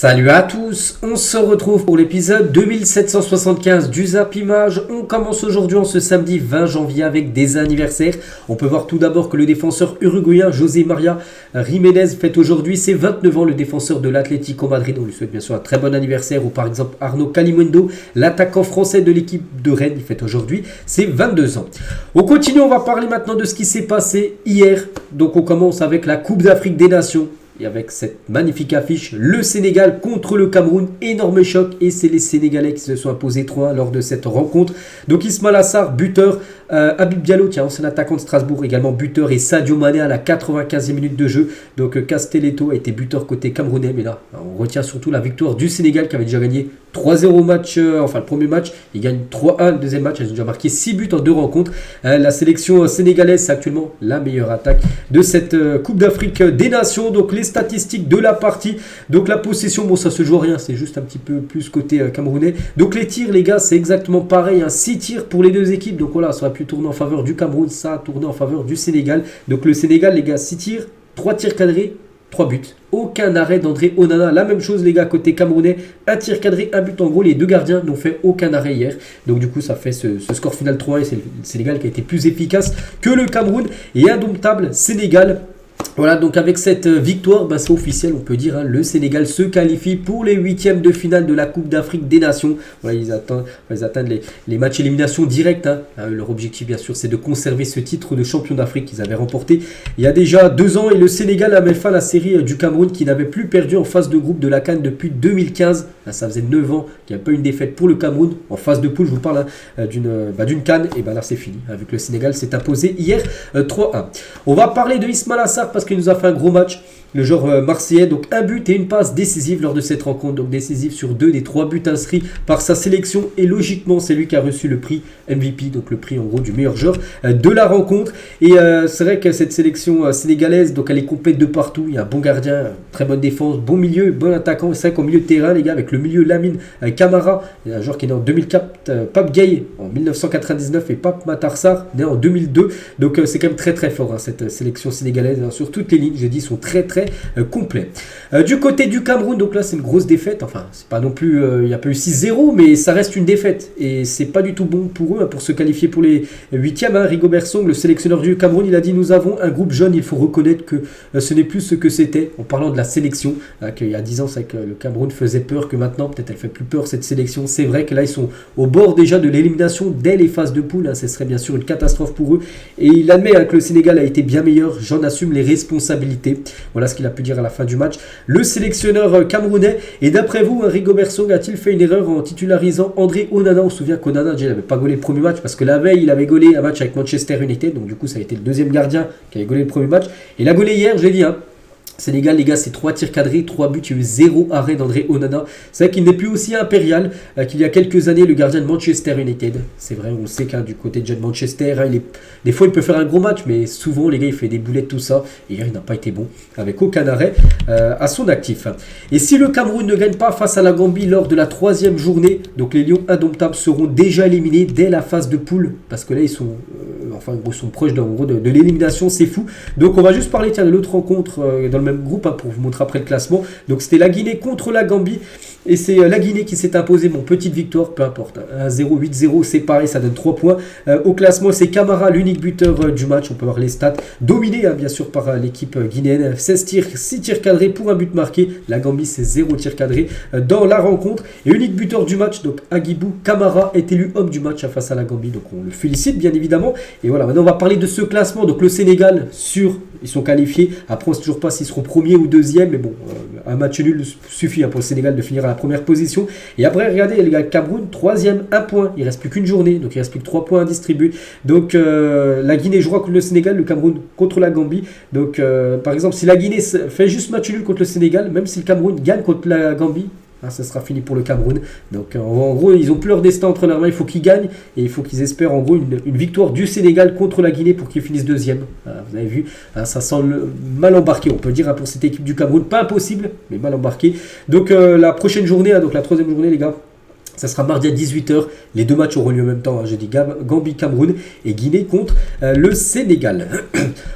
Salut à tous, on se retrouve pour l'épisode 2775 du Zap Image. On commence aujourd'hui en ce samedi 20 janvier avec des anniversaires. On peut voir tout d'abord que le défenseur uruguayen José María Jiménez fête aujourd'hui ses 29 ans. Le défenseur de l'Atlético Madrid, on lui souhaite bien sûr un très bon anniversaire. Ou par exemple Arnaud Calimundo, l'attaquant français de l'équipe de Rennes, il fête aujourd'hui ses 22 ans. On continue, on va parler maintenant de ce qui s'est passé hier. Donc on commence avec la Coupe d'Afrique des Nations. Et avec cette magnifique affiche, le Sénégal contre le Cameroun, énorme choc. Et c'est les Sénégalais qui se sont imposés 3-1 lors de cette rencontre. Donc Ismaïla Sarr, buteur. Habib Diallo, ancien attaquant de Strasbourg, également buteur. Et Sadio Mané à la 95e minute de jeu. Donc Castelletto a été buteur côté camerounais. Mais là, on retient surtout la victoire du Sénégal qui avait déjà gagné 3-0 au match, le premier match. Il gagne 3-1 le deuxième match. Ils ont déjà marqué 6 buts en 2 rencontres. La sélection sénégalaise, c'est actuellement la meilleure attaque de cette Coupe d'Afrique des Nations. Donc les statistiques de la partie. Donc la possession, bon ça se joue à rien, c'est juste un petit peu plus côté camerounais. Donc les tirs les gars, c'est exactement pareil, 6 tirs pour les deux équipes. Donc voilà, ça aurait pu tourner en faveur du Cameroun, ça a tourné en faveur du Sénégal. Donc le Sénégal les gars, 6 tirs, 3 tirs cadrés, 3 buts. Aucun arrêt d'André Onana. La même chose les gars côté camerounais. Un tir cadré, un but. En gros les deux gardiens n'ont fait aucun arrêt hier. Donc du coup ça fait ce score final 3-1 et c'est le Sénégal qui a été plus efficace que le Cameroun. Et indomptable Sénégal. Voilà, donc avec cette victoire, c'est officiel, on peut dire, le Sénégal se qualifie pour les huitièmes de finale de la Coupe d'Afrique des Nations. Voilà, ils atteignent les matchs élimination directe. Leur objectif, bien sûr, c'est de conserver ce titre de champion d'Afrique qu'ils avaient remporté il y a déjà 2 ans. Et le Sénégal a mis fin à la série du Cameroun qui n'avait plus perdu en phase de groupe de la CAN depuis 2015. Là, ça faisait 9 ans qu'il n'y a pas eu une défaite pour le Cameroun. En phase de poule, je vous parle d'une CAN. Et là, c'est fini. Vu que le Sénégal s'est imposé hier 3-1. On va parler de Ismaïla Sarr parce qu'il nous a fait un gros match, le joueur marseillais. Donc un but et une passe décisive lors de cette rencontre. Donc décisive sur 2 des 3 buts inscrits par sa sélection. Et logiquement, c'est lui qui a reçu le prix MVP, donc le prix en gros du meilleur joueur de la rencontre. Et c'est vrai que cette sélection sénégalaise, donc elle est complète de partout. Il y a un bon gardien, très bonne défense, bon milieu, bon attaquant. C'est vrai qu'au milieu de terrain, les gars, avec le milieu Lamine Camara, il y a un joueur qui est né en 2004, Pape Gueye en 1999 et Pape Matar Sarr né en 2002. Donc c'est quand même très très fort cette sélection sénégalaise. Sur toutes les lignes, je dis, sont très très complets. Du côté du Cameroun, donc là c'est une grosse défaite. Enfin, c'est pas non plus, il n'y a pas eu 6-0, mais ça reste une défaite. Et c'est pas du tout bon pour eux, pour se qualifier pour les huitièmes. Rigobert Song, le sélectionneur du Cameroun, il a dit: nous avons un groupe jeune, il faut reconnaître que ce n'est plus ce que c'était. En parlant de la sélection, qu'il y a 10 ans, c'est que le Cameroun faisait peur, que maintenant, peut-être elle fait plus peur cette sélection. C'est vrai que là, ils sont au bord déjà de l'élimination dès les phases de poule. Ce serait bien sûr une catastrophe pour eux. Et il admet que le Sénégal a été bien meilleur. J'en assume les responsabilités. Voilà ce qu'il a pu dire à la fin du match. Le sélectionneur camerounais. Et d'après vous, Rigobert Song a-t-il fait une erreur en titularisant André Onana? On se souvient qu'Onana déjà n'avait pas gaulé le premier match parce que la veille, il avait gaulé un match avec Manchester United. Donc du coup, ça a été le deuxième gardien qui avait gaulé le premier match. Et il a gaulé hier, je l'ai dit, Sénégal, les gars, c'est 3 tirs cadrés, 3 buts, il y a eu 0 arrêt d'André Onana. C'est vrai qu'il n'est plus aussi impérial qu'il y a quelques années, le gardien de Manchester United. C'est vrai, on sait du côté de John Manchester, des fois il peut faire un gros match, mais souvent les gars il fait des boulettes, tout ça. Et hier il n'a pas été bon, avec aucun arrêt à son actif. Et si le Cameroun ne gagne pas face à la Gambie lors de la 3e journée, donc les Lions indomptables seront déjà éliminés dès la phase de poule, parce que là ils sont, ils sont proches de l'élimination, c'est fou. Donc on va juste parler de l'autre rencontre dans le même groupe pour vous montrer après le classement. Donc c'était la Guinée contre la Gambie et c'est la Guinée qui s'est imposée. Petite victoire, peu importe, 1-0, 8-0, c'est pareil, ça donne 3 points. Au classement, c'est Camara l'unique buteur du match. On peut voir les stats, dominé bien sûr par l'équipe guinéenne. 16 tirs, 6 tirs cadrés pour un but marqué. La Gambie, c'est 0 tir cadré dans la rencontre. Et unique buteur du match, donc Agibou Camara est élu homme du match face à la Gambie. Donc on le félicite bien évidemment. Et voilà, maintenant on va parler de ce classement. Donc le Sénégal, ils sont qualifiés. Après on ne sait toujours pas s'ils seront premier ou deuxième, mais bon, un match nul suffit pour le Sénégal de finir à la première position. Et après, regardez, les gars, Cameroun, 3e, 1 point. Il ne reste plus qu'une journée, donc il ne reste plus que 3 points à distribuer. Donc la Guinée jouera contre le Sénégal, le Cameroun contre la Gambie. Donc par exemple, si la Guinée fait juste match nul contre le Sénégal, même si le Cameroun gagne contre la Gambie, ça sera fini pour le Cameroun. Donc en gros, ils n'ont plus leur destin entre leurs mains. Il faut qu'ils gagnent et il faut qu'ils espèrent en gros une victoire du Sénégal contre la Guinée pour qu'ils finissent 2e. Vous avez vu, ça sent mal embarqué, on peut dire, pour cette équipe du Cameroun. Pas impossible, mais mal embarqué. Donc la prochaine journée, donc la 3e journée, les gars, Ça sera mardi à 18h. Les deux matchs auront lieu en même temps. J'ai dit Gambie-Cameroun et Guinée contre le Sénégal.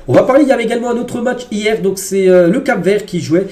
On va parler, il y avait également un autre match hier. Donc c'est le Cap-Vert qui jouait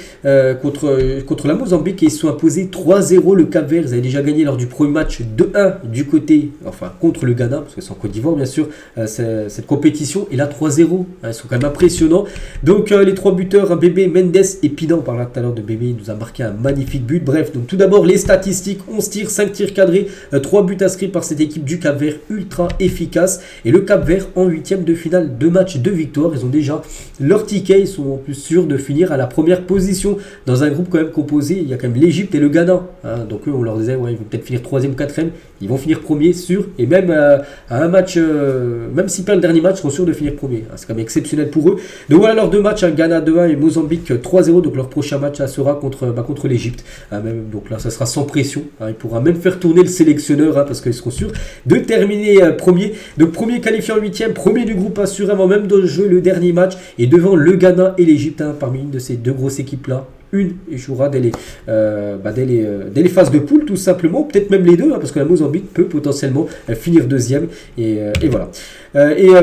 contre la Mozambique et ils se sont imposés 3-0. Le Cap-Vert, ils avaient déjà gagné lors du premier match 2-1 du côté, enfin contre le Ghana, parce que c'est en Côte d'Ivoire bien sûr, cette compétition. Et là 3-0, ils sont quand même impressionnants. Donc les trois buteurs, Bébé, Mendes et Pina. On parlera tout à l'heure de Bébé, il nous a marqué un magnifique but. Bref, donc tout d'abord les statistiques, 11 tirs, 5 tirs cadrés, 3 buts inscrits par cette équipe du Cap-Vert, ultra efficace. Et le Cap-Vert en 8e de finale, 2 matchs, 2 victoires. Ils ont déjà leur ticket, ils sont en plus sûrs de finir à la première position dans un groupe quand même composé. Il y a quand même l'Égypte et le Ghana. Donc eux, on leur disait, ouais, ils vont peut-être finir 3e, 4e. Ils vont finir premier, sûr. Et même à un match, même s'ils perdent le dernier match, ils seront sûrs de finir premier. C'est quand même exceptionnel pour eux. Donc voilà leurs deux matchs, Ghana 2-1 et Mozambique 3-0. Donc leur prochain match, ça sera contre l'Égypte. Donc là, ça sera sans pression. Il pourra même faire tourner le sélectionneur parce qu'ils seront sûrs de terminer premier. Donc premier qualifié en 8e, premier du groupe assurément même de jouer le dernier match et devant le Ghana et l'Égypte parmi une de ces deux grosses équipes là. Une échouera dès les phases de poule tout simplement, peut-être même les deux parce que la Mozambique peut potentiellement finir deuxième et voilà.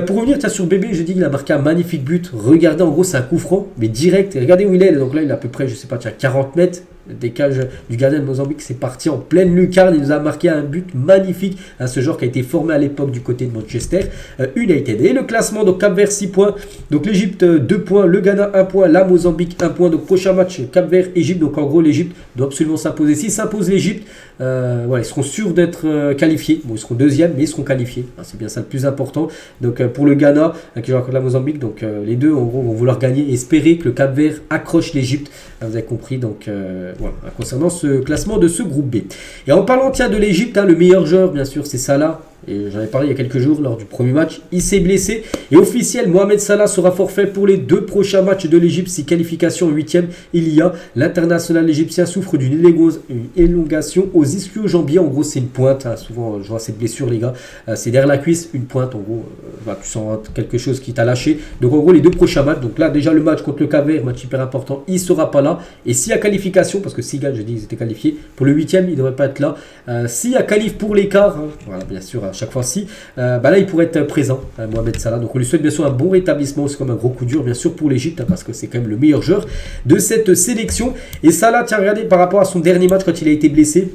Pour revenir sur Bébé, j'ai dit qu'il a marqué un magnifique but. Regardez, en gros c'est un coup franc mais direct, regardez où il est, donc là il est à peu près, je sais pas, 40 mètres des cages du gardien de Mozambique, c'est parti en pleine lucarne, il nous a marqué un but magnifique, ce joueur qui a été formé à l'époque du côté de Manchester United. Et le classement, donc Cap-Vert 6 points, donc l'Égypte 2 points, le Ghana 1 point, la Mozambique 1 point, donc prochain match Cap-Vert Égypte, donc en gros l'Égypte doit absolument s'imposer. S'ils s'imposent l'Égypte, ils seront sûrs d'être qualifiés, bon ils seront deuxième mais ils seront qualifiés, c'est bien ça le plus important. Donc pour le Ghana qui joue contre la Mozambique, donc les deux en gros vont vouloir gagner et espérer que le Cap-Vert accroche l'Égypte, vous avez compris. Donc voilà, concernant ce classement de ce groupe B. Et en parlant de l'Égypte, le meilleur joueur bien sûr c'est Salah. Et j'en ai parlé il y a quelques jours lors du premier match, il s'est blessé et officiel, Mohamed Salah sera forfait pour les 2 prochains matchs de l'Égypte. Si qualification en 8e il y a, l'international égyptien souffre d'une élongation aux ischio-jambiers. En gros c'est une pointe, souvent je vois cette blessure les gars, c'est derrière la cuisse, une pointe en gros, tu sens quelque chose qui t'a lâché. Donc en gros les 2 prochains matchs, donc là déjà le match contre le Cap-Vert, match hyper important, il sera pas là. Et s'il y a qualification, parce que s'il gagne, je dis ils étaient qualifiés, pour le 8e il ne devrait pas être là. S'il y a qualif pour l'écart, voilà bien sûr à chaque fois si, là il pourrait être présent, Mohamed Salah. Donc on lui souhaite bien sûr un bon rétablissement, c'est comme un gros coup dur bien sûr pour l'Égypte parce que c'est quand même le meilleur joueur de cette sélection. Et Salah, tiens regardez par rapport à son dernier match quand il a été blessé.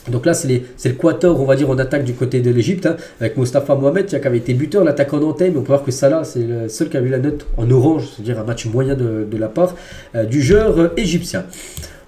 Donc là, c'est le quator, on va dire, en attaque du côté de l'Égypte, avec Mostafa Mohamed, qui avait été buteur, l'attaquant nantais, mais on peut voir que Salah, c'est le seul qui a eu la note en orange, c'est-à-dire un match moyen de la part du joueur égyptien.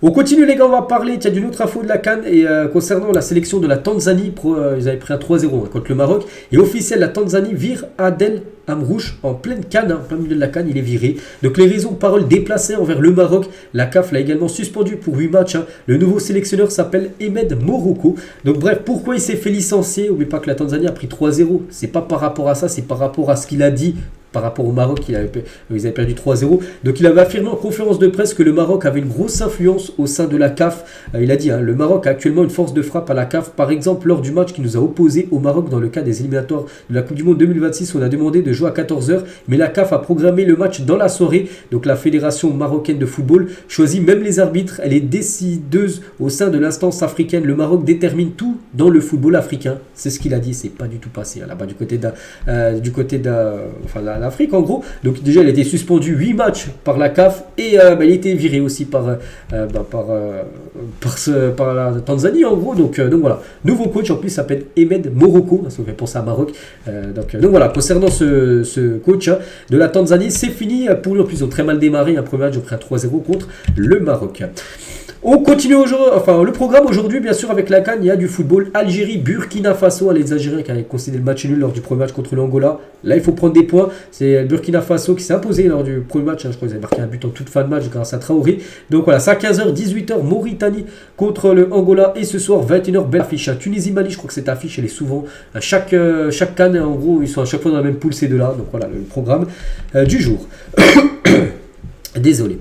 On continue les gars, on va parler d'une autre info de la CAN et concernant la sélection de la Tanzanie, ils avaient pris un 3-0 contre le Maroc et officiel, la Tanzanie vire Adel Amrouche en pleine CAN, en plein milieu de la CAN, il est viré. Donc les raisons, paroles déplacées envers le Maroc, la CAF l'a également suspendu pour 8 matchs. Le nouveau sélectionneur s'appelle Ahmed Morocco. Donc bref, pourquoi il s'est fait licencier? N'oubliez pas que la Tanzanie a pris 3-0, c'est pas par rapport à ça, c'est par rapport à ce qu'il a dit. Par rapport au Maroc, ils avaient perdu 3-0. Donc il avait affirmé en conférence de presse que le Maroc avait une grosse influence au sein de la CAF. Il a dit, le Maroc a actuellement une force de frappe à la CAF. Par exemple, lors du match qui nous a opposé au Maroc dans le cas des éliminatoires de la Coupe du Monde 2026, on a demandé de jouer à 14h. Mais la CAF a programmé le match dans la soirée. Donc la Fédération marocaine de football choisit même les arbitres. Elle est décideuse au sein de l'instance africaine. Le Maroc détermine tout dans le football africain. C'est ce qu'il a dit, c'est pas du tout passé. Là-bas du côté l'Afrique en gros. Donc déjà il a été suspendu 8 matchs par la CAF et il a été viré aussi par la Tanzanie en gros. Donc voilà, nouveau coach en plus s'appelle Ahmed Morocco, ça me fait penser à Maroc. Donc voilà, concernant ce coach de la Tanzanie, c'est fini pour lui. En plus ils ont très mal démarré, un premier match, ils ont pris un 3-0 contre le Maroc. On continue le programme aujourd'hui, bien sûr, avec la CAN. Il y a du football. Algérie, Burkina Faso. Les Algériens qui avaient concédé le match nul lors du premier match contre l'Angola. Là, il faut prendre des points. C'est Burkina Faso qui s'est imposé lors du premier match. Je crois qu'ils avaient marqué un but en toute fin de match grâce à Traoré. Donc voilà, c'est à 15h, 18h, Mauritanie contre le Angola. Et ce soir, 21h, belle affiche. Tunisie-Mali, je crois que cette affiche, elle est souvent. Chaque CAN, en gros, ils sont à chaque fois dans la même poule, ces deux-là. Donc voilà, le programme du jour. Désolé.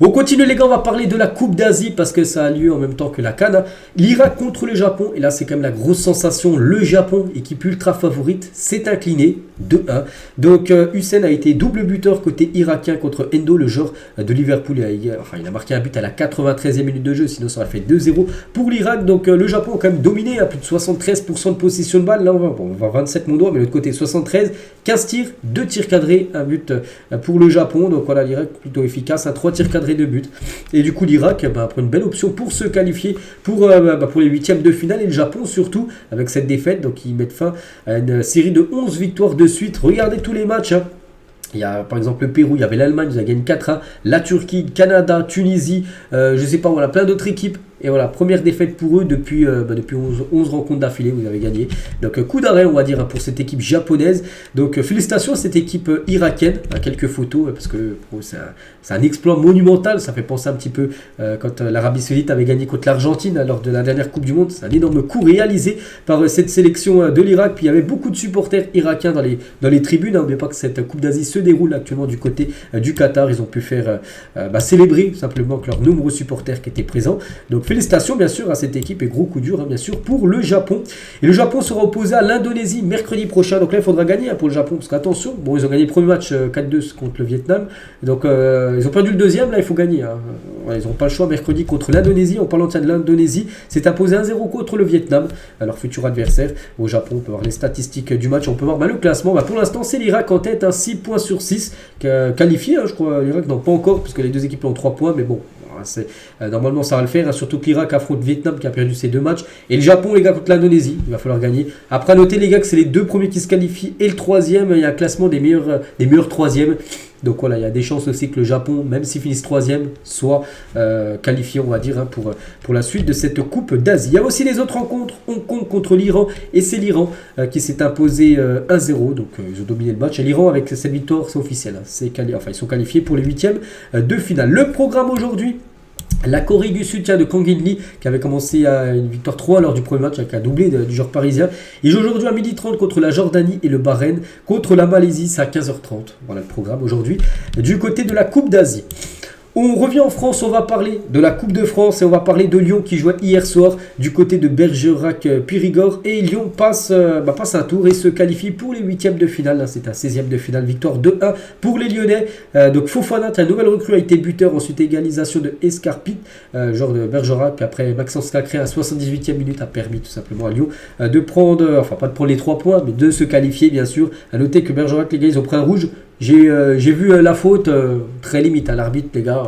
On continue les gars, on va parler de la Coupe d'Asie parce que ça a lieu en même temps que la CAN. L'Irak contre le Japon, et là c'est quand même la grosse sensation. Le Japon, équipe ultra favorite, s'est incliné 2-1. Donc Hussein a été double buteur côté irakien contre Endo, le joueur de Liverpool. Il a marqué un but à la 93e minute de jeu, sinon ça aurait fait 2-0 pour l'Irak. Donc le Japon a quand même dominé à plus de 73% de possession de balle. Là on va 27 mon doigt, mais de l'autre côté 73, 15 tirs, 2 tirs cadrés, un but pour le Japon. Donc voilà, l'Irak plutôt efficace, 3 tirs cadrés, 2 buts. Et du coup l'Irak prend une belle option pour se qualifier pour les huitièmes de finale, et le Japon surtout avec cette défaite, donc ils mettent fin à une série de 11 victoires de suite. Regardez tous les matchs. Il y a par exemple le Pérou, il y avait l'Allemagne, ils ont gagné 4-1, la Turquie, Canada, Tunisie, je sais pas, voilà, plein d'autres équipes. Et voilà, première défaite pour eux depuis 11 rencontres d'affilée, vous avez gagné. Donc coup d'arrêt, on va dire, pour cette équipe japonaise. Donc félicitations à cette équipe irakienne. Quelques photos, parce que c'est un exploit monumental. Ça fait penser un petit peu quand l'Arabie Saoudite avait gagné contre l'Argentine lors de la dernière Coupe du Monde. C'est un énorme coup réalisé par cette sélection de l'Irak. Puis il y avait beaucoup de supporters irakiens dans les tribunes. N'oubliez pas que cette Coupe d'Asie se déroule actuellement du côté du Qatar. Ils ont pu faire célébrer simplement que leurs nombreux supporters qui étaient présents. Donc félicitations bien sûr à cette équipe, et gros coup dur bien sûr pour le Japon. Et le Japon sera opposé à l'Indonésie mercredi prochain. Donc là il faudra gagner pour le Japon, parce qu'attention, ils ont gagné le premier match 4-2 contre le Vietnam. Donc ils ont perdu le deuxième, là il faut gagner. Ils n'ont pas le choix. Mercredi contre l'Indonésie, en parlant de l'Indonésie, c'est imposé 1-0 contre le Vietnam, leur futur adversaire. Au Japon, on peut voir les statistiques du match, on peut voir le classement. Pour l'instant c'est l'Irak en tête, 6 points sur 6 qualifié, je crois. L'Irak non pas encore, puisque les deux équipes ont 3 points, mais bon. Normalement ça va le faire, surtout que l'Irak affronte le Vietnam qui a perdu ses 2 matchs, et le Japon les gars contre l'Indonésie, il va falloir gagner. Après à noter les gars que c'est les 2 premiers qui se qualifient et le 3e, il y a un classement des meilleurs 3e. Donc voilà, il y a des chances aussi que le Japon, même s'ils finissent 3e, soit qualifié, on va dire, pour la suite de cette Coupe d'Asie. Il y a aussi les autres rencontres, Hong Kong contre l'Iran, et c'est l'Iran qui s'est imposé 1-0, donc ils ont dominé le match. Et l'Iran, avec cette victoire, c'est officiel, ils sont qualifiés pour les 8e de finale. Le programme aujourd'hui: la Corée du Sud de Kang In-lee, qui avait commencé à une victoire 3 lors du premier match avec un doublé du joueur parisien. Il joue aujourd'hui à 12h30 contre la Jordanie, et le Bahreïn contre la Malaisie, c'est à 15h30. Voilà le programme aujourd'hui du côté de la Coupe d'Asie. On revient en France, on va parler de la Coupe de France, et on va parler de Lyon qui jouait hier soir du côté de Bergerac-Périgord, et Lyon passe un tour et se qualifie pour les 8e de finale. C'est un 16e de finale, victoire 2-1 pour les Lyonnais. Donc Fofana, un nouvel recrue, a été buteur, ensuite égalisation de Escarpit, genre de Bergerac, puis après Maxence Cacré à 78e minute a permis tout simplement à Lyon de prendre, pas de prendre les 3 points, mais de se qualifier bien sûr. À noter que Bergerac, les gars, ils ont pris un rouge. J'ai vu la faute très limite à l'arbitre, les gars.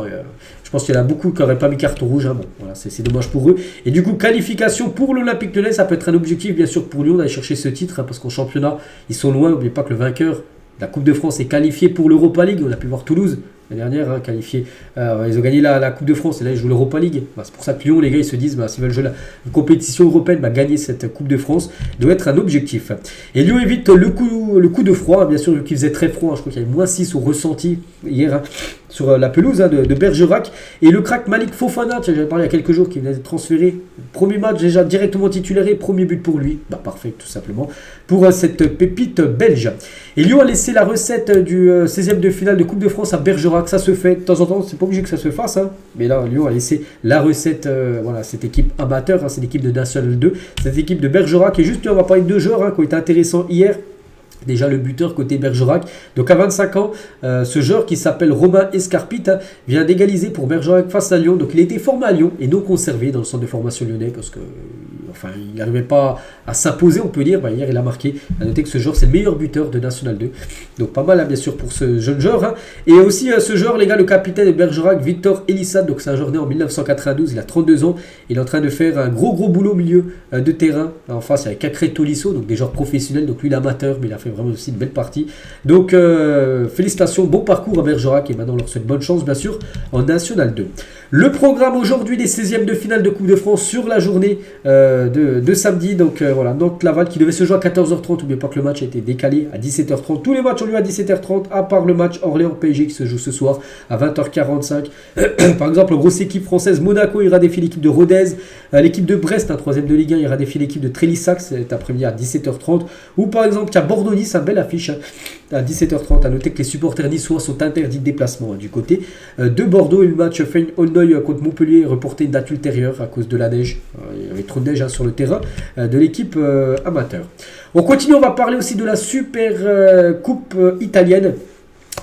Je pense qu'il y en a beaucoup qui n'auraient pas mis carton rouge. Bon, voilà, c'est dommage pour eux. Et du coup, qualification pour l'Olympique Lyonnais, ça peut être un objectif bien sûr pour Lyon d'aller chercher ce titre, parce qu'en championnat, ils sont loin. N'oubliez pas que le vainqueur de la Coupe de France est qualifié pour l'Europa League. On a pu voir Toulouse la dernière, qualifié. Ils ont gagné la Coupe de France, et là ils jouent l'Europa League. C'est pour ça que Lyon, les gars, ils se disent, s'ils veulent jouer une compétition européenne, gagner cette Coupe de France doit être un objectif. Et Lyon évite le coup de froid, bien sûr, vu qu'il faisait très froid. Je crois qu'il y avait -6 au ressenti hier sur la pelouse de Bergerac. Et le crack Malik Fofana, j'avais parlé il y a quelques jours, qui venait d'être transféré. Premier match déjà directement titulaire, premier but pour lui. Parfait, tout simplement, pour cette pépite belge. Et Lyon a laissé la recette du 16e de finale de Coupe de France à Bergerac. Ça se fait de temps en temps, c'est pas obligé que ça se fasse, mais là Lyon a laissé la recette, cette équipe amateur, c'est l'équipe de National 2, cette équipe de Bergerac. Et juste on va parler de 2 joueurs qui ont été intéressants hier. Déjà le buteur côté Bergerac, donc à 25 ans, ce joueur qui s'appelle Romain Escarpit vient d'égaliser pour Bergerac face à Lyon. Donc il a été formé à Lyon et non conservé dans le centre de formation lyonnais, parce que il n'arrivait pas à s'imposer, on peut dire. Hier il a marqué. À noter que ce joueur c'est le meilleur buteur de National 2, donc pas mal bien sûr pour ce jeune joueur. Et aussi ce joueur, les gars, le capitaine de Bergerac, Victor Elissade, donc c'est un joueur né en 1992, il a 32 ans, il est en train de faire un gros boulot au milieu de terrain. En face il y a Cacré Tolisso, donc des joueurs professionnels, donc lui l'amateur, mais il a fait vraiment aussi une belle partie. Donc félicitations, bon parcours à Bergerac, et maintenant on leur souhaite bonne chance bien sûr en National 2. Le programme aujourd'hui des 16e de finale de Coupe de France sur la journée de samedi. Donc Nantes-Laval qui devait se jouer à 14h30. N'oubliez pas que le match a été décalé à 17h30. Tous les matchs ont lieu à 17h30, à part le match Orléans-PSG qui se joue ce soir à 20h45. Par exemple, grosse équipe française, Monaco ira défier l'équipe de Rodez. L'équipe de Brest, un 3e de Ligue 1, ira défier l'équipe de Trélissac cet après-midi à 17h30. Ou par exemple, il y a Bordeaux-Nice, une belle affiche à 17h30. À noter que les supporters niçois sont interdits de déplacement du côté de Bordeaux. Et le match Feyenoord contre Montpellier est reporté une date ultérieure à cause de la neige. Il y avait trop de neige sur le terrain de l'équipe amateur. On continue, on va parler aussi de la Super Coupe italienne.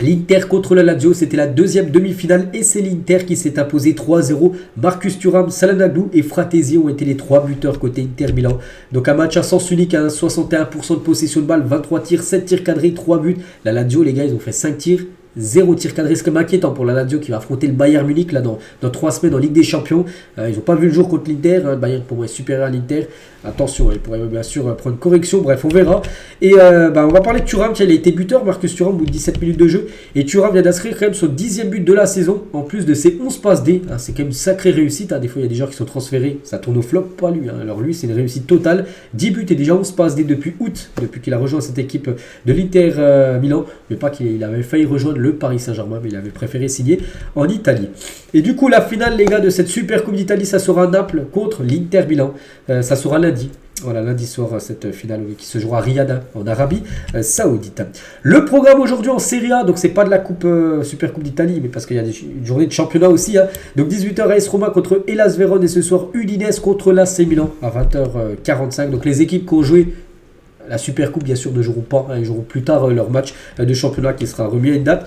L'Inter contre la Lazio, c'était la deuxième demi-finale et c'est l'Inter qui s'est imposé 3-0. Marcus Thuram, Çalhanoğlu et Fratesi ont été les 3 buteurs côté Inter Milan. Donc un match à sens unique, 61% de possession de balle, 23 tirs, 7 tirs cadrés, 3 buts. La Lazio, les gars, ils ont fait 5 tirs. 0 tir cadré, c'est comme inquiétant pour la Lazio qui va affronter le Bayern Munich là, dans 3 semaines en Ligue des Champions. Ils n'ont pas vu le jour contre l'Inter. Le Bayern pour moi est supérieur à l'Inter. Attention, il pourrait bien sûr prendre une correction. Bref, on verra. Et on va parler de Thuram. Tiens, il a été buteur, Marcus Thuram, au bout de 17 minutes de jeu. Et Thuram vient d'inscrire quand même son 10e but de la saison. En plus de ses 11 passes D. C'est quand même une sacrée réussite. Des fois, il y a des joueurs qui sont transférés. Ça tourne au flop, pas lui. Alors lui, c'est une réussite totale. 10 buts et déjà 11 passes D depuis août. Depuis qu'il a rejoint cette équipe de l'Inter Milan. Mais pas qu'il avait failli rejoindre le Paris Saint-Germain. Mais il avait préféré signer en Italie. Et du coup, la finale, les gars, de cette Super Coupe d'Italie, ça sera Naples contre l'Inter Milan. Ça sera lundi. Voilà, lundi soir, cette finale qui se jouera à Riyad, en Arabie Saoudite. Le programme aujourd'hui en Serie A, donc c'est pas de la Super Coupe d'Italie, mais parce qu'il y a une journée de championnat aussi. Donc 18h, AS Roma contre Hellas Vérone et ce soir Udinese contre l'AC Milan à 20h45. Donc les équipes qui ont joué la Super Coupe, bien sûr, ne joueront pas. Ils joueront plus tard leur match de championnat qui sera remis à une date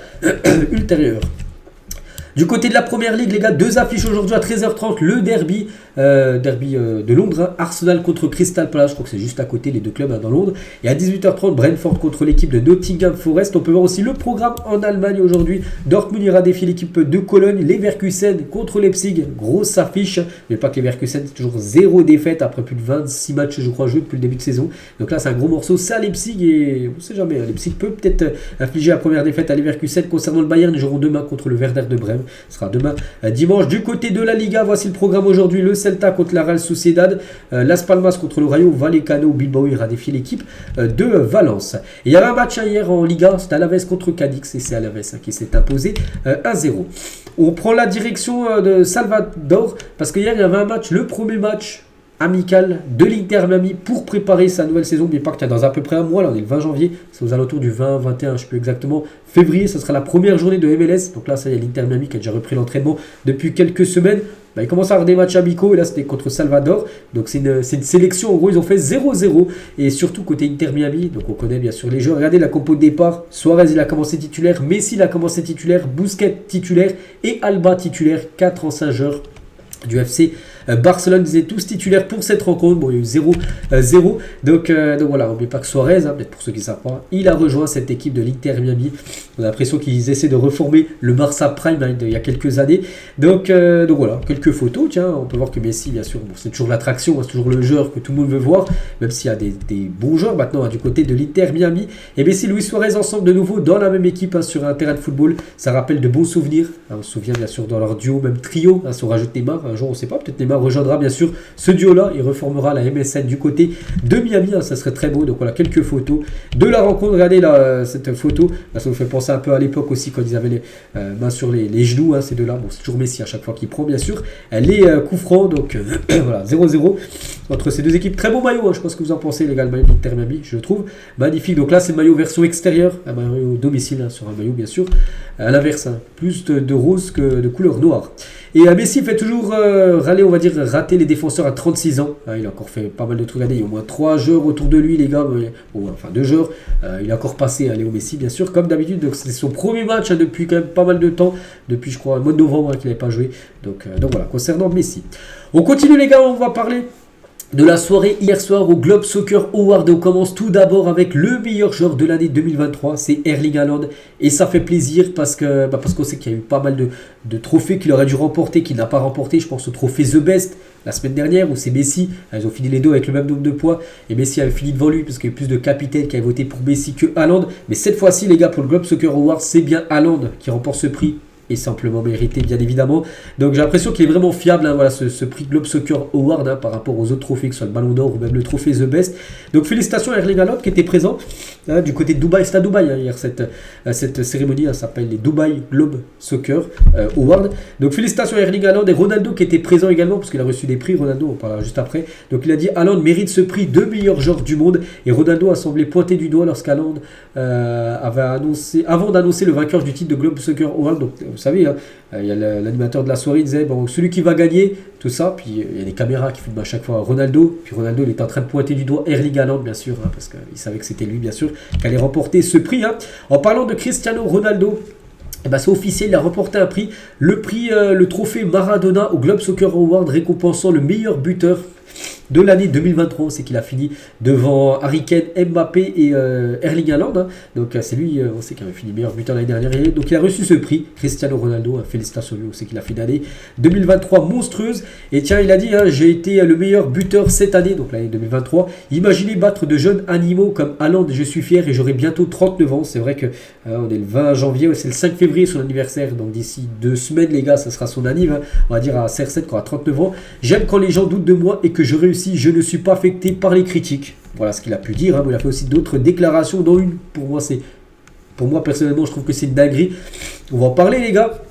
ultérieure. Du côté de la Première Ligue, les gars, 2 affiches aujourd'hui à 13h30. Le derby de Londres, Arsenal contre Crystal Palace. Je crois que c'est juste à côté, les deux clubs dans Londres. Et à 18h30, Brentford contre l'équipe de Nottingham Forest. On peut voir aussi le programme en Allemagne aujourd'hui. Dortmund ira défier l'équipe de Cologne. Leverkusen contre Leipzig. Grosse affiche. Mais pas que Leverkusen, c'est toujours 0 défaite après plus de 26 matchs, je crois, joués depuis le début de saison. Donc là, c'est un gros morceau. C'est à Leipzig et on ne sait jamais. Leipzig peut peut-être infliger la première défaite à Leverkusen. Concernant le Bayern, ils joueront demain contre le Werder de Brême. Ce sera demain dimanche. Du côté de la Liga, voici le programme aujourd'hui. Le Celta contre la Real Sociedad, Las Palmas contre le Rayo Vallecano, Bilbao ira défier l'équipe de Valence. Et il y avait un match hier en Liga, c'était Alaves contre Cadix et c'est Alaves qui s'est imposé 1-0. On prend la direction de Salvador parce qu'hier il y avait un match, le premier match amical de l'Inter Miami pour préparer sa nouvelle saison. N'oubliez pas que dans à peu près un mois, là on est le 20 janvier, c'est aux alentours du 20, 21, je ne sais plus exactement, février, ce sera la première journée de MLS. Donc là, ça y est, l'Inter Miami qui a déjà repris l'entraînement depuis quelques semaines. Il commence à avoir des matchs amicaux et là c'était contre Salvador. Donc c'est une sélection, en gros ils ont fait 0-0. Et surtout côté Inter Miami, donc on connaît bien sûr les joueurs. Regardez la compo de départ, Suarez il a commencé titulaire, Messi il a commencé titulaire, Busquets titulaire et Alba titulaire, 4 anciens joueurs du FC Barcelone. Ils étaient tous titulaires pour cette rencontre. Bon, il y a eu 0-0. Donc voilà, n'oubliez pas que Suarez, peut-être pour ceux qui ne savent pas, il a rejoint cette équipe de l'Inter Miami. On a l'impression qu'ils essaient de reformer le Barça Prime il y a quelques années. Donc voilà, quelques photos. Tiens, on peut voir que Messi, bien sûr, c'est toujours l'attraction, c'est toujours le joueur que tout le monde veut voir, même s'il y a des bons joueurs maintenant du côté de l'Inter Miami. Et Messi, Luis Suarez ensemble de nouveau dans la même équipe sur un terrain de football. Ça rappelle de bons souvenirs. On se souvient bien sûr dans leur duo, même trio, si on rajoute Neymar. Un jour, on ne sait pas, peut-être Neymar rejoindra bien sûr ce duo-là. Il reformera la MSN du côté de Miami. Ça serait très beau. Donc voilà, quelques photos de la rencontre. Regardez là, cette photo. Là, ça nous fait penser un peu à l'époque aussi quand ils avaient les mains sur les genoux. Ces deux-là. Bon, c'est toujours Messi à chaque fois qu'il prend, bien sûr. Les coups francs. Donc voilà, 0-0 entre ces deux équipes. Très beau maillot. Je sais pas ce que vous en pensez, les gars. Le maillot d'Inter Miami, je le trouve magnifique. Donc là, c'est le maillot version extérieure. Un maillot domicile sur un maillot, bien sûr. À l'inverse, plus de rose que de couleur noire. Et Messi fait toujours râler, on va dire, rater les défenseurs à 36 ans. Il a encore fait pas mal de trucs. Regardez, il y a au moins 3 joueurs autour de lui, les gars. Enfin, 2 joueurs. Il a encore passé à Léo Messi, bien sûr, comme d'habitude. Donc, c'était son premier match depuis quand même pas mal de temps. Depuis, je crois, le mois de novembre qu'il n'avait pas joué. Donc voilà, concernant Messi. On continue, les gars, on va parler de la soirée hier soir au Globe Soccer Award. On commence tout d'abord avec le meilleur joueur de l'année 2023, c'est Erling Haaland. Et ça fait plaisir parce qu'on sait qu'il y a eu pas mal de trophées qu'il aurait dû remporter, qu'il n'a pas remporté. Je pense au trophée The Best la semaine dernière où c'est Messi. Ils ont fini les deux avec le même nombre de points. Et Messi avait fini devant lui parce qu'il y a eu plus de capitaines qui avaient voté pour Messi que Haaland. Mais cette fois-ci, les gars, pour le Globe Soccer Award, c'est bien Haaland qui remporte ce prix. Et simplement mérité, bien évidemment. Donc j'ai l'impression qu'il est vraiment fiable, voilà, ce prix Globe Soccer Award par rapport aux autres trophées, que ce soit le Ballon d'Or ou même le trophée The Best. Donc félicitations à Erling Haaland qui était présent du côté de Dubaï. C'était à Dubaï hier cette cérémonie, ça s'appelle les Dubaï Globe Soccer Award. Donc félicitations à Erling Haaland et Ronaldo qui était présent également parce qu'il a reçu des prix. Ronaldo, on parlera juste après. Donc il a dit Haaland mérite ce prix de meilleur joueur du monde. Et Ronaldo a semblé pointer du doigt lorsqu'Haaland avait annoncé, avant d'annoncer le vainqueur du titre de Globe Soccer Award. Donc savez, hein, il y a l'animateur de la soirée, il disait, bon, celui qui va gagner, tout ça, puis il y a des caméras qui filment à chaque fois Ronaldo, puis Ronaldo, il est en train de pointer du doigt Erling Haaland, bien sûr, hein, parce qu'il savait que c'était lui, bien sûr, qui allait remporter ce prix. Hein. En parlant de Cristiano Ronaldo, eh ben, c'est officiel, il a remporté un prix, le trophée Maradona au Globe Soccer Award récompensant le meilleur buteur de l'année 2023. C'est qu'il a fini devant Harry Kane, Mbappé et Erling Haaland. Hein. Donc c'est lui, on sait qu'il avait fini meilleur buteur l'année dernière. Donc il a reçu ce prix, Cristiano Ronaldo. Hein, félicitations lui, on sait qu'il a fait une année 2023 monstrueuse. Et tiens, il a dit, hein, j'ai été le meilleur buteur cette année, donc l'année 2023. Imaginez battre de jeunes animaux comme Haaland, je suis fier et j'aurai bientôt 39 ans. C'est vrai que on est le 20 janvier, c'est le 5 février son anniversaire. Donc d'ici 2 semaines, les gars, ça sera son anniv. Hein, on va dire à CR7 qui aura 39 ans. J'aime quand les gens doutent de moi et que je réussis. Je ne suis pas affecté par les critiques. Voilà ce qu'il a pu dire. Hein. Il a fait aussi d'autres déclarations, dont une, pour moi personnellement, je trouve que c'est une dinguerie. On va en parler, les gars.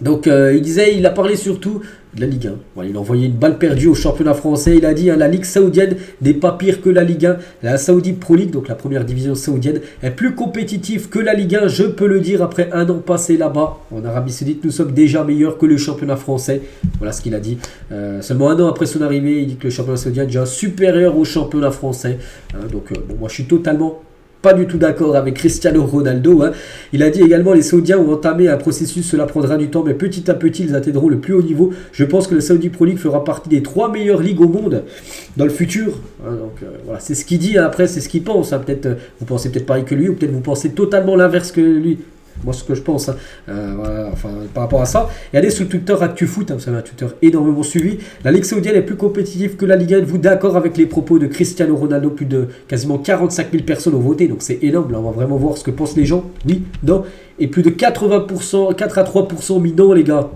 Donc, il a parlé surtout de la Ligue 1. Voilà, il a envoyé une balle perdue au championnat français. Il a dit, hein, la Ligue saoudienne n'est pas pire que la Ligue 1. La Saudi Pro League, donc la première division saoudienne, est plus compétitive que la Ligue 1. Je peux le dire, après un an passé là-bas, en Arabie Saoudite, nous sommes déjà meilleurs que le championnat français. Voilà ce qu'il a dit. Seulement un an après son arrivée, il dit que le championnat saoudien est déjà supérieur au championnat français. Hein, donc, moi, je suis totalement pas du tout d'accord avec Cristiano Ronaldo. Hein. Il a dit également, les Saoudiens ont entamé un processus, cela prendra du temps, mais petit à petit, ils atteindront le plus haut niveau. Je pense que la Saudi Pro League fera partie des 3 meilleures ligues au monde dans le futur. Hein, donc voilà, c'est ce qu'il dit. Hein. Après, c'est ce qu'il pense. Hein. Peut-être, vous pensez peut-être pareil que lui, ou peut-être vous pensez totalement l'inverse que lui. Moi, ce que je pense, hein. Voilà, enfin, par rapport à ça. Et allez sur Twitter ActuFoot, hein, vous savez, un Twitter énormément suivi. La Ligue saoudienne est plus compétitive que la Ligue 1. Êtes-vous d'accord avec les propos de Cristiano Ronaldo? Plus de quasiment 45 000 personnes ont voté, donc c'est énorme. Là, on va vraiment voir ce que pensent les gens. Oui, non. Et plus de 80%, 4 à 3% mis non, les gars.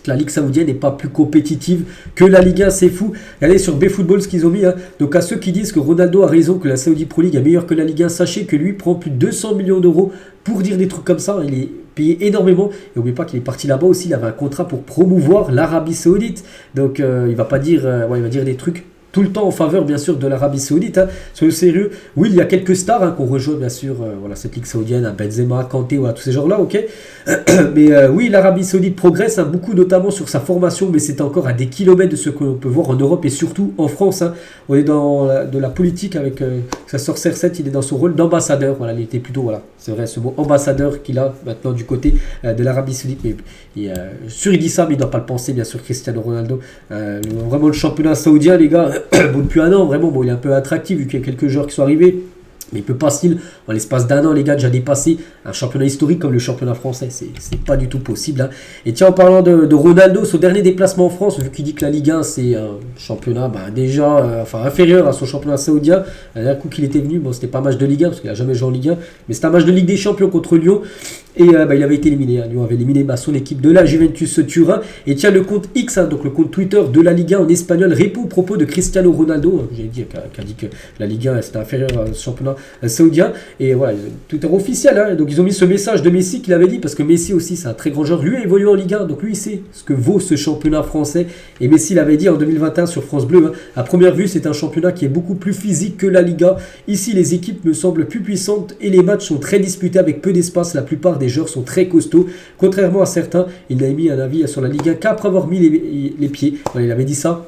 La Ligue saoudienne n'est pas plus compétitive que la Ligue 1, c'est fou. Regardez sur BFootball ce qu'ils ont mis. Hein. Donc à ceux qui disent que Ronaldo a raison, que la Saudi Pro League est meilleure que la Ligue 1, sachez que lui prend plus de 200 millions d'euros pour dire des trucs comme ça. Il est payé énormément. Et n'oubliez pas qu'il est parti là-bas aussi. Il avait un contrat pour promouvoir l'Arabie Saoudite. Donc il va pas dire, il va dire des trucs tout le temps en faveur, bien sûr, de l'Arabie Saoudite. Hein. Soyez sérieux. Oui, il y a quelques stars hein, qu'on rejoint, bien sûr, voilà, cette Ligue saoudienne, hein, Benzema, Kanté, voilà, tous ces genres-là, ok. Mais oui, l'Arabie Saoudite progresse hein, beaucoup, notamment sur sa formation, mais c'est encore à des kilomètres de ce que l'on peut voir en Europe et surtout en France. Hein. On est dans de la politique avec sa sœur CR7, il est dans son rôle d'ambassadeur. Voilà, il était plutôt, voilà, c'est vrai, ce mot ambassadeur qu'il a maintenant du côté de l'Arabie Saoudite. Mais sûr, il dit ça, mais il ne doit pas le penser, bien sûr, Cristiano Ronaldo. Vraiment, le championnat saoudien, les gars. Bon, depuis un an, vraiment, bon, il est un peu attractif vu qu'il y a quelques joueurs qui sont arrivés. Mais il peut pas style, en l'espace d'un an, les gars, déjà dépasser un championnat historique comme le championnat français. C'est pas du tout possible. Hein. Et tiens, en parlant de Ronaldo, son dernier déplacement en France, vu qu'il dit que la Ligue 1, c'est un championnat déjà inférieur à son championnat saoudien. Un coup qu'il était venu, bon, c'était pas un match de Ligue 1, parce qu'il a jamais joué en Ligue 1, mais c'était un match de Ligue des Champions contre Lyon. Et il avait été éliminé. Hein. Lyon avait éliminé son équipe de la Juventus Turin. Et tiens, le compte X, hein, donc le compte Twitter de la Ligue 1 en espagnol, répond au propos de Cristiano Ronaldo, hein, j'ai dit, qui a dit que la Ligue 1 c'était inférieur à ce championnat saoudien. Et voilà, Twitter officiel. Hein. Donc ils ont mis ce message de Messi qu'il avait dit, parce que Messi aussi, c'est un très grand joueur. Lui a évolué en Ligue 1, donc lui il sait ce que vaut ce championnat français. Et Messi l'avait dit en 2021 sur France Bleu. Hein, à première vue, c'est un championnat qui est beaucoup plus physique que la Liga. Ici, les équipes me semblent plus puissantes et les matchs sont très disputés avec peu d'espace. La plupart des joueurs sont très costauds. Contrairement à certains, il n'a émis un avis sur la Ligue 1 qu'après avoir mis les pieds. Voilà, il avait dit ça.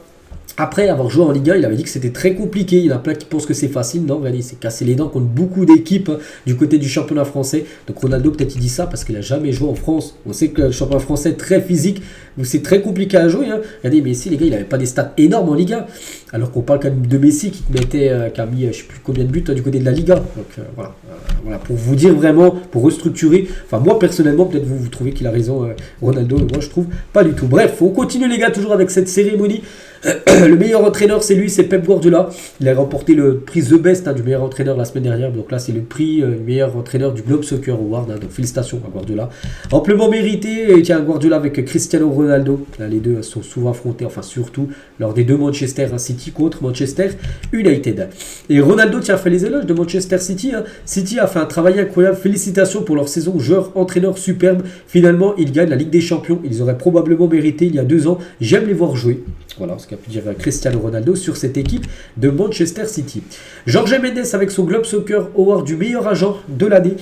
Après avoir joué en Ligue 1, il avait dit que c'était très compliqué. Il y en a plein qui pensent que c'est facile. Non, regardez, il s'est cassé les dents contre beaucoup d'équipes hein, du côté du championnat français. Donc Ronaldo, peut-être il dit ça parce qu'il n'a jamais joué en France. On sait que le championnat français est très physique. Donc c'est très compliqué à jouer. Hein. Regardez, Messi, les gars, il n'avait pas des stats énormes en Ligue 1. Alors qu'on parle quand même de Messi qui a mis je ne sais plus combien de buts hein, du côté de la Liga. Donc voilà, pour vous dire vraiment, pour restructurer. Enfin, moi personnellement, peut-être vous trouvez qu'il a raison, Ronaldo. Mais moi, je trouve pas du tout. Bref, on continue les gars, toujours avec cette cérémonie. Le meilleur entraîneur, c'est lui, c'est Pep Guardiola. Il a remporté le prix The Best hein, du meilleur entraîneur la semaine dernière. Donc là, c'est le prix du meilleur entraîneur du Globe Soccer Award. Hein, donc félicitations à Guardiola. Amplement mérité. Et tiens, Guardiola avec Cristiano Ronaldo. Là, les deux sont souvent affrontés, enfin surtout lors des deux Manchester City contre Manchester United. Et Ronaldo, tiens, fait les éloges de Manchester City. Hein. City a fait un travail incroyable. Félicitations pour leur saison. Joueur-entraîneur superbe. Finalement, ils gagnent la Ligue des Champions. Ils auraient probablement mérité il y a 2 ans. J'aime les voir jouer. Voilà ce qu'a pu dire Cristiano Ronaldo sur cette équipe de Manchester City. Jorge Mendes avec son Globe Soccer Award du meilleur agent de l'année.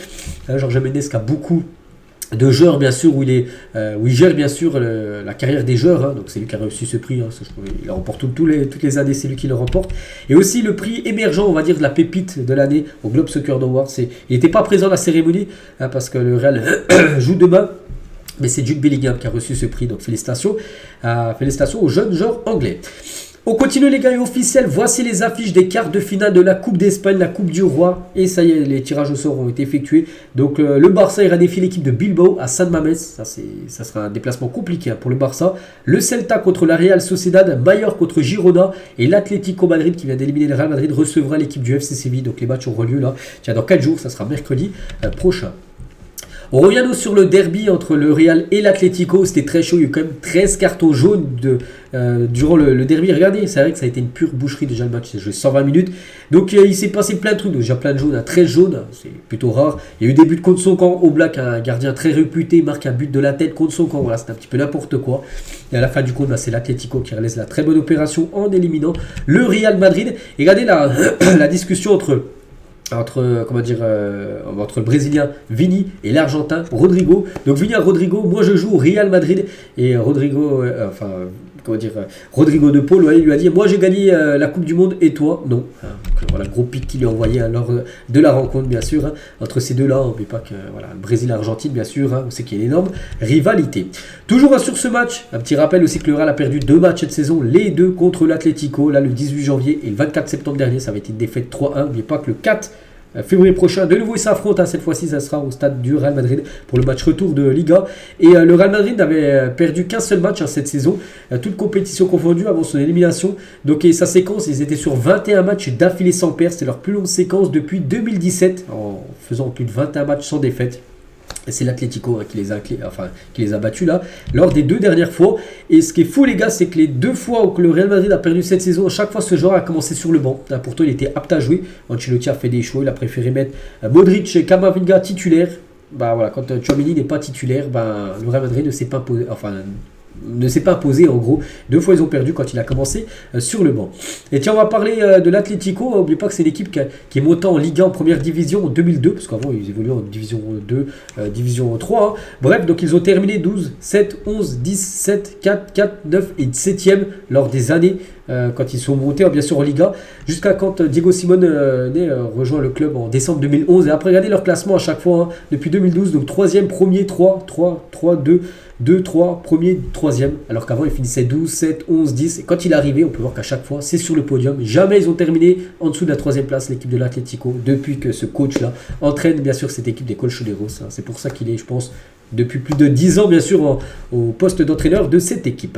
Jorge Mendes qui a beaucoup de joueurs bien sûr où il gère bien sûr la carrière des joueurs, hein. Donc c'est lui qui a reçu ce prix, hein. Il le remporte toutes les années, c'est lui qui le remporte. Et aussi le prix émergent, on va dire, de la pépite de l'année au Globe Soccer Awards. Il n'était pas présent à la cérémonie, hein, parce que le Real joue demain, mais c'est Jude Bellingham qui a reçu ce prix, donc félicitations aux jeunes joueurs anglais. On continue les gars, et officiel, voici les affiches des quarts de finale de la Coupe d'Espagne, la Coupe du Roi. Et ça y est, les tirages au sort ont été effectués. Donc le Barça ira défier l'équipe de Bilbao à San Mamés. Ça sera un déplacement compliqué, hein, pour le Barça. Le Celta contre la Real Sociedad, Mallorca contre Girona. Et l'Atlético Madrid qui vient d'éliminer le Real Madrid recevra l'équipe du FC Séville. Donc les matchs auront lieu là. Tiens, dans 4 jours, ça sera mercredi prochain. On revient nous sur le derby entre le Real et l'Atlético. C'était très chaud, il y a eu quand même 13 cartons jaunes durant le derby. Regardez, c'est vrai que ça a été une pure boucherie déjà le match, c'est joué 120 minutes. Donc il s'est passé plein de trucs, donc, déjà plein de jaunes, 13 jaunes, c'est plutôt rare. Il y a eu des buts contre son camp, Oblak, un gardien très réputé, marque un but de la tête contre son camp. Voilà, c'était un petit peu n'importe quoi. Et à la fin du compte, c'est l'Atlético qui réalise la très bonne opération en éliminant le Real Madrid. Et regardez la discussion entre le Brésilien Vini et l'Argentin Rodrigo. Donc Vini à Rodrigo, moi je joue au Real Madrid, et Rodrigo de Paul, ouais, il lui a dit moi j'ai gagné la Coupe du Monde et toi non. Donc voilà, gros pic qu'il lui a envoyé lors de la rencontre, bien sûr, hein, entre ces deux là. On n'oublie pas que voilà, le Brésil Argentine, bien sûr, hein, on sait qu'il y a une énorme rivalité. Toujours sur ce match, un petit rappel aussi que le Real a perdu 2 matchs cette saison, les 2 contre l'Atlético, là le 18 janvier et le 24 septembre dernier. Ça avait été une défaite 3-1. N'oubliez pas que le 4 février prochain, de nouveau ils s'affrontent, hein. Cette fois-ci ça sera au stade du Real Madrid pour le match retour de Liga. Et le Real Madrid n'avait perdu qu'un seul match, hein, cette saison, toute compétition confondue avant son élimination. Donc et sa séquence, ils étaient sur 21 matchs d'affilée sans perdre, c'est leur plus longue séquence depuis 2017 en faisant plus de 21 matchs sans défaite. Et c'est l'Atlético, hein, qui les a battus là lors des 2 dernières fois. Et ce qui est fou les gars, c'est que les 2 fois où le Real Madrid a perdu cette saison, à chaque fois ce joueur a commencé sur le banc. Pourtant il était apte à jouer. Ancelotti a fait des choix, il a préféré mettre Modric et Camavinga titulaires. Bah voilà, quand Tchouaméni n'est pas titulaire, le Real Madrid ne s'est pas imposé en gros. 2 fois ils ont perdu quand il a commencé sur le banc. Et tiens, on va parler de l'Atlético. N'oubliez pas que c'est l'équipe qui est montée en Ligue 1 en première division en 2002, parce qu'avant ils évoluaient en division 2, division 3, hein. Bref, donc ils ont terminé 12, 7, 11, 10, 7, 4, 4, 9 et 7e lors des années quand ils sont montés, bien sûr, en Liga, jusqu'à quand Diego Simeone rejoint le club en décembre 2011. Et après, regardez leur classement à chaque fois, hein, depuis 2012, donc 3e, 1er, 3, 2, 2, 3, 1er, 3e, alors qu'avant ils finissaient 12, 7, 11, 10. Et quand il est arrivé, on peut voir qu'à chaque fois c'est sur le podium. Jamais ils ont terminé en dessous de la 3e place, l'équipe de l'Atlético, depuis que ce coach-là entraîne bien sûr cette équipe des Colchoneros. Hein. C'est pour ça qu'il est, je pense, depuis plus de 10 ans bien sûr au poste d'entraîneur de cette équipe.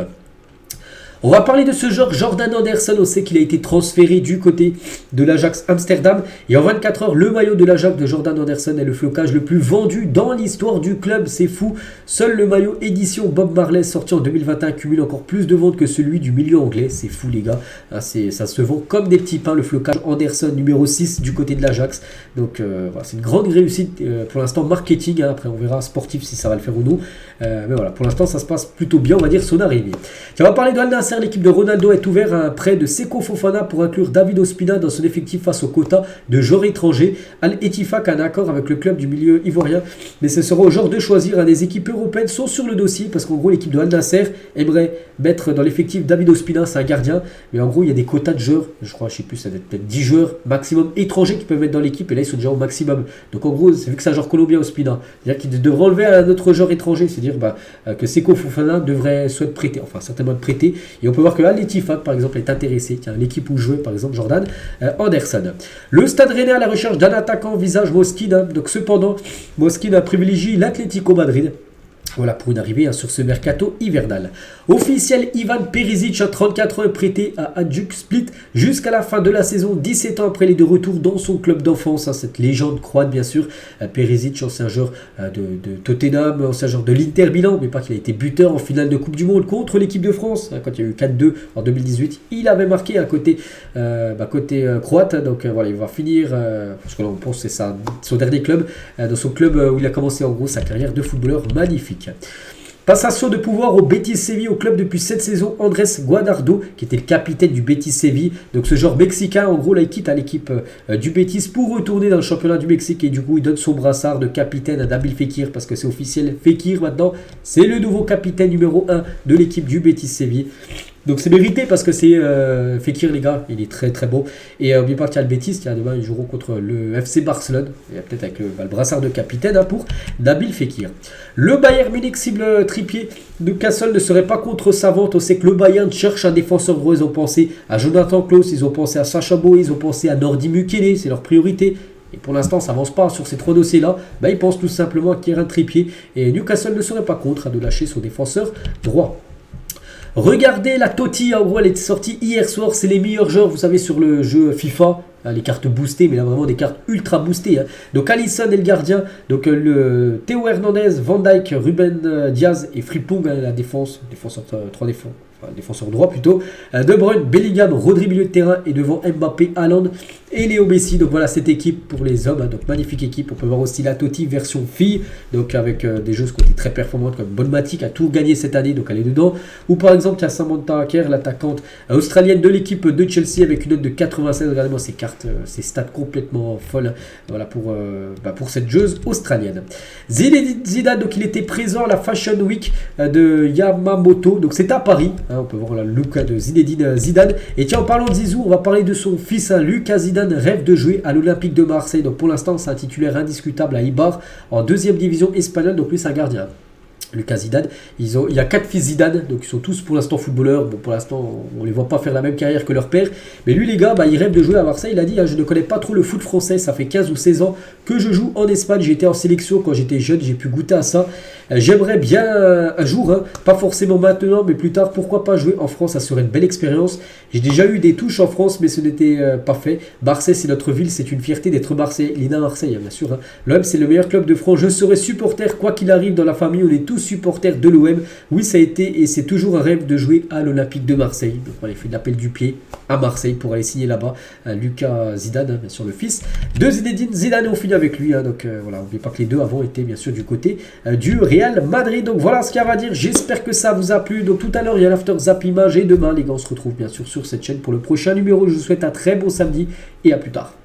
On va parler de ce joueur Jordan Anderson. On sait qu'il a été transféré du côté de l'Ajax Amsterdam. Et en 24 heures, le maillot de l'Ajax de Jordan Anderson est le flocage le plus vendu dans l'histoire du club. C'est fou. Seul le maillot édition Bob Marley sorti en 2021 cumule encore plus de ventes que celui du milieu anglais. C'est fou les gars. Ça se vend comme des petits pains, le flocage Anderson numéro 6 du côté de l'Ajax. Donc voilà, c'est une grande réussite pour l'instant marketing. Hein. Après on verra sportif si ça va le faire ou non. Mais voilà, pour l'instant ça se passe plutôt bien, on va dire, son arrivée. On va parler de Al Nassr. L'équipe de Ronaldo est ouverte à un prêt de Seko Fofana pour inclure David Ospina dans son effectif face au quota de joueurs étrangers. Al Ettifaq a un accord avec le club du milieu ivoirien, mais ce sera au genre de choisir. Des équipes européennes sont sur le dossier parce qu'en gros l'équipe de Al Nassr aimerait mettre dans l'effectif David Ospina, c'est un gardien, mais en gros il y a des quotas de joueurs, je crois, je sais plus, ça doit être peut-être 10 joueurs maximum étrangers qui peuvent être dans l'équipe, et là ils sont déjà au maximum. Donc en gros, c'est vu que c'est un joueur colombien Ospina, c'est-à-dire qu'il devrait enlever un autre joueur étranger, c'est-à-dire que Seko Fofana devrait soit prêter, enfin certainement être prêté. Et on peut voir que Al Ettifaq par exemple est intéressé, tiens, l'équipe où jouait par exemple Jordan Anderson. Le Stade Rennais à la recherche d'un attaquant visage Mosquine, donc cependant Mosquine privilégie l'Atlético Madrid. Voilà pour une arrivée sur ce mercato hivernal. Officiel, Ivan Perisic, à 34 ans, est prêté à Hajduk Split jusqu'à la fin de la saison, 17 ans après les 2 retours dans son club d'enfance. Cette légende croate, bien sûr. Perisic, ancien joueur de Tottenham, ancien joueur de l'Inter Milan, mais pas qu'il a été buteur en finale de Coupe du Monde contre l'équipe de France. Quand il y a eu 4-2 en 2018, il avait marqué à côté croate. Donc voilà, il va finir, parce que là on pense que c'est son dernier club, dans son club où il a commencé en gros sa carrière de footballeur magnifique. Passation de pouvoir au Betis Séville, au club depuis cette saison, Andrés Guadardo, qui était le capitaine du Betis Séville. Donc ce joueur mexicain, en gros, là, il quitte à l'équipe du Betis pour retourner dans le championnat du Mexique. Et du coup, il donne son brassard de capitaine à Nabil Fekir, parce que c'est officiel. Fekir, maintenant, c'est le nouveau capitaine numéro 1 de l'équipe du Betis Séville. Donc c'est mérité parce que c'est Fekir, les gars, il est très très beau. Et n'oubliez pas qu'il y a le Betis, demain ils joueront contre le FC Barcelone, et peut-être avec le brassard de capitaine pour Nabil Fekir. Le Bayern Munich cible Trippier. Newcastle ne serait pas contre sa vente. On sait que le Bayern cherche un défenseur gros. Ils ont pensé à Jonathan Klaus, ils ont pensé à Sacha Boey, ils ont pensé à Nordi Mukele, c'est leur priorité. Et pour l'instant, ça n'avance pas sur ces trois dossiers-là. Ils pensent tout simplement à Kieran Trippier. Et Newcastle ne serait pas contre de lâcher son défenseur droit. Regardez la Totti, en gros elle est sortie hier soir, c'est les meilleurs joueurs, vous savez, sur le jeu FIFA, les cartes boostées, mais là vraiment des cartes ultra boostées. Donc Alisson est le gardien, donc le Théo Hernandez, Van Dijk, Ruben Diaz et Frimpong, la défense, défenseur droit plutôt. De Bruyne, Bellingham, Rodri milieu de terrain et devant Mbappé, Haaland et Léo Messi. Donc voilà cette équipe pour les hommes, donc magnifique équipe. On peut voir aussi la Totti version fille, donc avec des joueuses qui ont été très performantes comme Bonmati qui a tout gagné cette année, donc elle est dedans. Ou par exemple il y a Samantha Kerr, l'attaquante australienne de l'équipe de Chelsea avec une note de 96. Regardez-moi ces cartes, ces stats complètement folles. Voilà pour cette joueuse australienne. Zinedine Zidane, donc il était présent à la Fashion Week de Yamamoto, donc c'était à Paris. On peut voir la look de Zinedine Zidane. Et tiens, en parlant de Zizou, on va parler de son fils, Lucas Zidane rêve de jouer à l'Olympique de Marseille. Donc pour l'instant, c'est un titulaire indiscutable à Eibar en 2e division espagnole. Donc lui, c'est un gardien. Lucas Zidane, il y a 4 fils Zidane, donc ils sont tous pour l'instant footballeurs. Bon, pour l'instant, on les voit pas faire la même carrière que leur père. Mais lui, les gars, il rêve de jouer à Marseille. Il a dit, je ne connais pas trop le foot français. Ça fait 15 ou 16 ans que je joue en Espagne. J'ai été en sélection quand j'étais jeune. J'ai pu goûter à ça. J'aimerais bien un jour, pas forcément maintenant, mais plus tard, pourquoi pas jouer en France. Ça serait une belle expérience. J'ai déjà eu des touches en France, mais ce n'était pas fait. Marseille, c'est notre ville. C'est une fierté d'être Marseille. Lina Marseille, bien sûr. L'OM, c'est le meilleur club de France. Je serai supporter, quoi qu'il arrive dans la famille. On est tous supporters de l'OM. Oui, ça a été et c'est toujours un rêve de jouer à l'Olympique de Marseille. Donc voilà, il fait de l'appel du pied à Marseille pour aller signer là-bas. Lucas Zidane, bien sûr le fils de Zinedine Zidane. On finit avec lui. Donc voilà, n'oubliez pas que les deux avant étaient bien sûr du côté du Real Madrid. Donc voilà ce qu'il y a à dire. J'espère que ça vous a plu. Donc tout à l'heure, il y a l'After Zap Image et demain, les gars, on se retrouve bien sûr sur cette chaîne pour le prochain numéro. Je vous souhaite un très bon samedi et à plus tard.